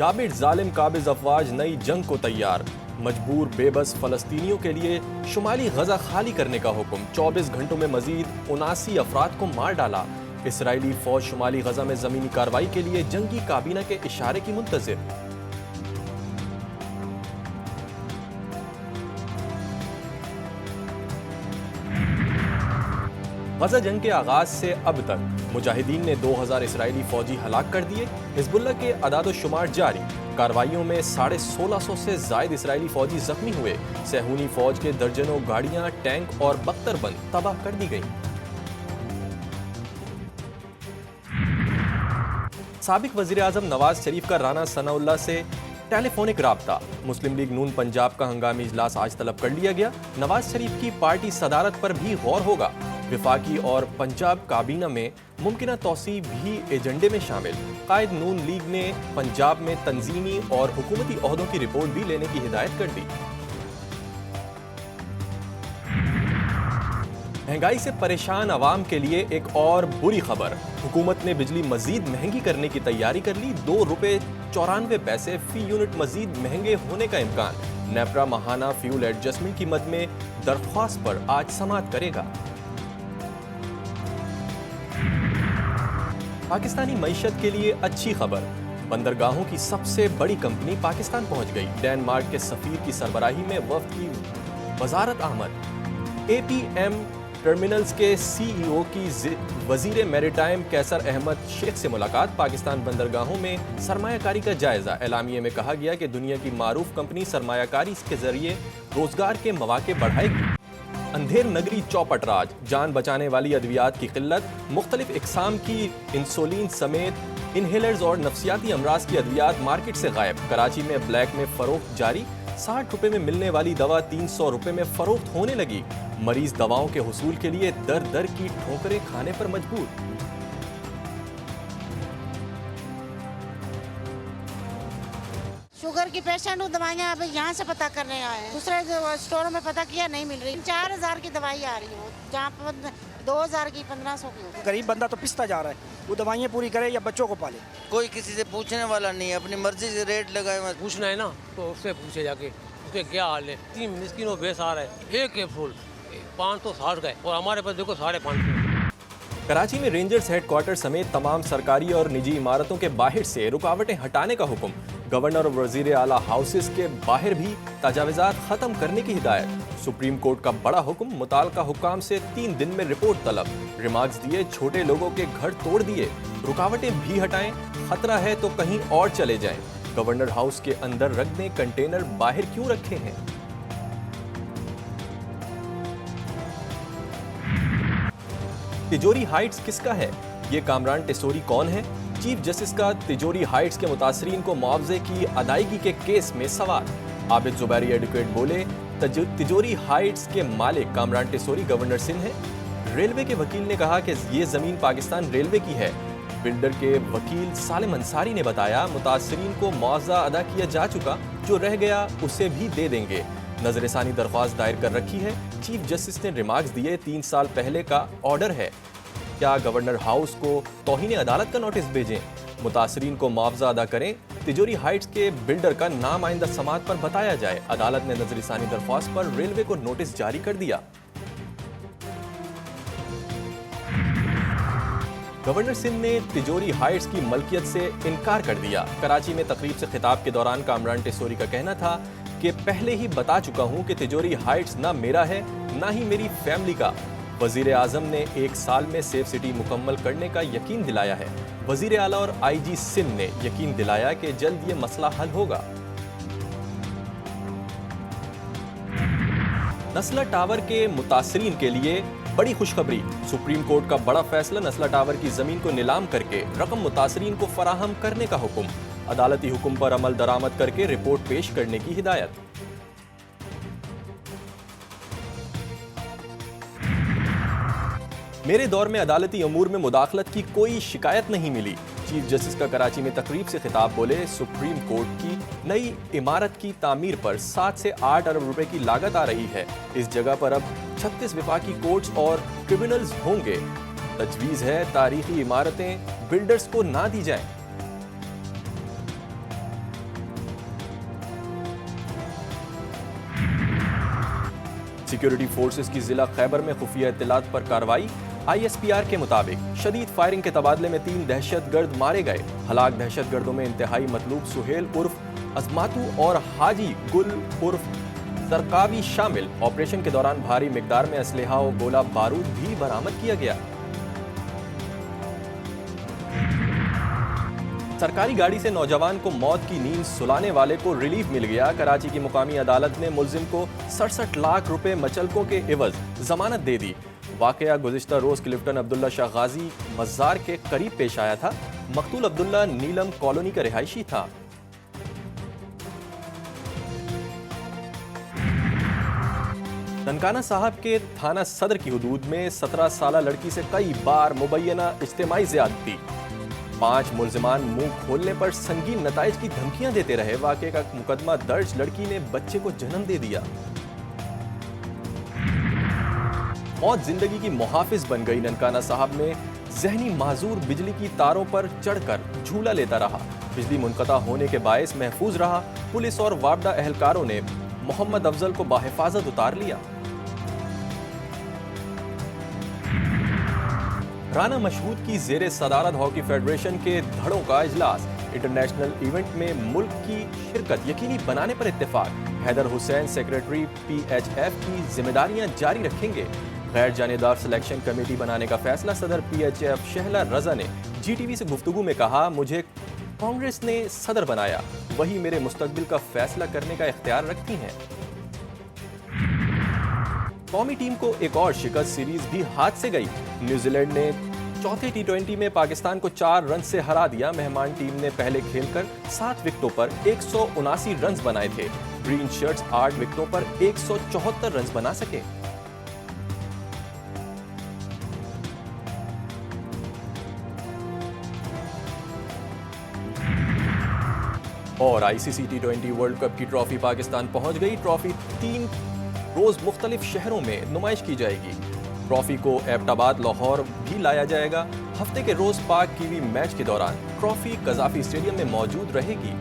गाबिड जालिम काबिज अफवाज नई जंग को तैयार। मजबूर बेबस फलस्तीनियों के लिए शुमाली गजा खाली करने का हुक्म। 24 घंटों में मजीद 79 अफराद को मार डाला। इसराइली फौज शुमाली गजा में जमीनी कार्रवाई के लिए जंगी काबीना के इशारे की मुंतजिर। गजा जंग के आगाज से अब तक मुजाहिदीन ने 2000 इसराइली फौजी हलाक कर दिए। हिजबुल्लाह के अदाद-ओ-शुमार जारी। कार्रवाइयों में 1650 से जायद इसराइली फौजी जख्मी हुए। सहूनी फौज के दर्जनों गाड़ियां, टैंक और बख्तरबंद तबाह कर दी गईं। साबिक वजीर आजम नवाज शरीफ का राना सनाउल्लाह से टेलीफोनिक राब्ता। मुस्लिम लीग नून पंजाब का हंगामी इजलास आज तलब कर लिया गया। नवाज शरीफ की पार्टी सदारत पर भी गौर होगा। विफाकी और पंजाब काबीना में मुमकिना तौसी भी एजेंडे में शामिल। कायद नून लीग ने पंजाब में तंजीमी और हुकूमती ओहदों की रिपोर्ट भी लेने की हिदायत कर दी। महंगाई से परेशान अवाम के लिए एक और बुरी खबर। हुकूमत ने बिजली मजीद महंगी करने की तैयारी कर ली। ₹2.94 फी यूनिट मजीद महंगे होने का इम्कान। नेपरा माहाना फ्यूल एडजस्टमेंट की मद में दरख्वास्त पर आज समाअत करेगा। पाकिस्तानी मईशत के लिए अच्छी खबर। बंदरगाहों की सबसे बड़ी कंपनी पाकिस्तान पहुंच गई। डेनमार्क के सफीर की सरबराही में वफ्द की वजारत आमद। एपीएम टर्मिनल्स के सीईओ की वजीर मैरीटाइम कैसर अहमद शेख से मुलाकात। पाकिस्तान बंदरगाहों में सरमायाकारी का जायजा। एलामिये में कहा गया कि दुनिया की मारूफ कंपनी सरमायाकारी के जरिए रोजगार के मौके बढ़ाएगी। अंधेर नगरी चौपट राज। जान बचाने वाली अद्वियात की किल्लत। मुख्तलिफ इकसाम की इंसुलिन समेत इनहेलर्स और नफसियाती अमराज की अद्वियात मार्केट से गायब। कराची में ब्लैक में फरोख्त जारी। 60 रुपए में मिलने वाली दवा 300 रुपए में फरोख्त होने लगी। मरीज दवाओं के हुसूल के लिए दर दर की ठोकरें खाने पर मजबूर। शुगर की पेशेंट हूँ, दवाइयाँ अब यहाँ से पता करने आए हैं। दूसरे स्टोरों में पता किया, नहीं मिल रही। 4000 की दवाई आ रही है, जहाँ पर 2000 की 1500 की। गरीब बंदा तो पिसता जा रहा है, वो दवाइयाँ पूरी करे या बच्चों को पाले। कोई किसी से पूछने वाला नहीं है, अपनी मर्जी से रेट लगाए। पूछना है ना तो उससे पूछे जाके उसके क्या हाल है। 3 मिस्किनों बेस आ रहा है। एक फूल 560 का है और हमारे पास देखो 550। कराची में रेंजर्स हेडक्वार्टर समेत तमाम सरकारी और निजी इमारतों के बाहर से रुकावटें हटाने का हुक्म। गवर्नर और वजीर आला हाउसेस के बाहर भी तजाविज़ात खत्म करने की हिदायत। सुप्रीम कोर्ट का बड़ा हुक्म। मुताल्लिका हुक्काम से 3 दिन में रिपोर्ट तलब। रिमार्क्स दिए, छोटे लोगों के घर तोड़ दिए। रुकावटें भी हटाएं, खतरा है तो कहीं और चले जाएं। गवर्नर हाउस के अंदर रख दें, कंटेनर बाहर क्यों रखे हैं। तिजोरी हाइट्स किसका है? ये कामरान टेसोरी कौन है? चीफ जस्टिस का तिजोरी हाइट्स के मुतासरीन को मुआवजे की अदायगी के केस में सवाल। आबिद जुबैरी एडवोकेट बोले, तिजोरी हाइट्स के मालिक कामरान टेसोरी गवर्नर सिंध है। रेलवे के वकील ने कहा कि ये जमीन पाकिस्तान रेलवे की है। बिल्डर के वकील सालिम अंसारी ने बताया, मुतासरीन को मुआवजा अदा किया जा चुका, जो रह गया उसे भी दे देंगे। नजरसानी दरख्वास्त दायर कर रखी है। चीफ जस्टिस ने रिमार्क्स दिए, 3 साल पहले का ऑर्डर है। क्या गवर्नर हाउस को तौहीन अदालत का नोटिस भेजें? मुतासरीन को मुआवजा अदा करें। तिजोरी हाइट्स के बिल्डर का नाम आइंदा समाअत पर बताया जाए। अदालत ने नजरसानी दरख्वास्त पर रेलवे को नोटिस जारी कर दिया। गवर्नर सिंध ने तिजोरी हाइट्स की मलकियत से इनकार कर दिया। कराची में तकरीब से खिताब के दौरान कामरान टेसोरी का कहना था कि पहले ही बता चुका हूं कि तिजोरी हाइट्स ना मेरा है ना ही मेरी फैमिली का। वजीर आजम ने 1 साल में सेफ सिटी मुकम्मल करने का यकीन दिलाया है। वजीर आला और आईजी सिंध ने यकीन दिलाया कि जल्द ये मसला हल होगा। नस्ला टावर के मुतासरीन के लिए बड़ी खुशखबरी। सुप्रीम कोर्ट का बड़ा फैसला। नस्ला टावर की जमीन को नीलाम करके रकम मुतासरीन को फराहम करने का हुक्म। अदालती हुक्म पर अमल दरामद करके रिपोर्ट पेश करने की हिदायत। मेरे दौर में अदालती अमूर में मुदाखलत की कोई शिकायत नहीं मिली। चीफ जस्टिस का कराची में तकरीब से खिताब बोले, सुप्रीम कोर्ट की नई इमारत की तामीर पर 7 से 8 अरब रुपए की लागत आ रही है। इस जगह पर अब 36 विफाकी कोर्ट्स और ट्रिब्यूनल्स होंगे। तजवीज़ है तारीखी इमारतें बिल्डर्स को ना दी जाएं। सिक्योरिटी फोर्सेस की जिला खैबर में खुफिया इत्तलात पर कार्रवाई। ISPR के मुताबिक शदीद फायरिंग के तबादले में 3 दहशतगर्द मारे गए। हलाक दहशतगर्दों में इंतहाई मतलूब सुहेल उर्फ अजमातू और हाजी गुल उर्फ सरकावी शामिल। ऑपरेशन के दौरान भारी मिकदार में असलहा और गोला बारूद भी बरामद किया गया। सरकारी गाड़ी से नौजवान को मौत की नींद सुलाने वाले को रिलीफ मिल गया। कराची की मुकामी अदालत ने मुलजिम को 67 लाख रुपए मचलकों के एवज जमानत दे दी। वाकया गुज़िश्ता रोज क्लिफ्टन अब्दुल्ला शाह गाजी मज़ार के करीब पेश आया था। मकतूल अब्दुल्ला नीलम कॉलोनी का रिहायशी था। ननकाना साहब के थाना सदर की हुदूद में 17 साला लड़की से कई बार मुबैना इज्तिमाई ज़्यादती। 5 मुलजिमान मुंह खोलने पर संगीन नताइज की धमकियां देते रहे। वाकये का मुकदमा दर्ज, लड़की ने बच्चे को जन्म दे दिया। मौत जिंदगी की मुहाफिज बन गई। ननकाना साहब में जहनी माजूर बिजली की तारों पर चढ़कर झूला लेता रहा। बिजली मुनक़ता होने के बायस महफूज रहा। पुलिस और वापडा एहलकारों ने मोहम्मद अफजल को बाहिफाजत उतार लिया। राना मशहूद की जेरे सदारत हॉकी फेडरेशन के धड़ों का इजलास। इंटरनेशनल इवेंट में मुल्क की शिरकत यकीनी बनाने पर इत्तेफाक। हैदर हुसैन सेक्रेटरी PHF की जिम्मेदारियां जारी रखेंगे। गैर जानेदार सिलेक्शन कमेटी बनाने का फैसला। सदर PHF शहला रजा ने GTV से गुफ्तगू में कहा, मुझे कांग्रेस ने सदर बनाया, वही मेरे मुस्तकबिल का फैसला करने का इख्तियार रखती हैं। कौमी टीम को एक और शिकस्त, सीरीज भी हाथ से गई। न्यूजीलैंड ने चौथे T20 में पाकिस्तान को 4 रन से हरा दिया। मेहमान टीम ने पहले खेलकर 7 विकेटों पर 179 रन बनाए थे। ग्रीन शर्ट्स 8 विकेटों पर 174 रन बना सके। और ICC T20 वर्ल्ड कप की ट्रॉफी पाकिस्तान पहुंच गई। ट्रॉफी 3 रोज मुख्तलिफ शहरों में नुमाइश की जाएगी। ट्रॉफी को एबटाबाद, लाहौर भी लाया जाएगा। हफ्ते के रोज पाक कीवी मैच के दौरान ट्रॉफी कजाफी स्टेडियम में मौजूद रहेगी।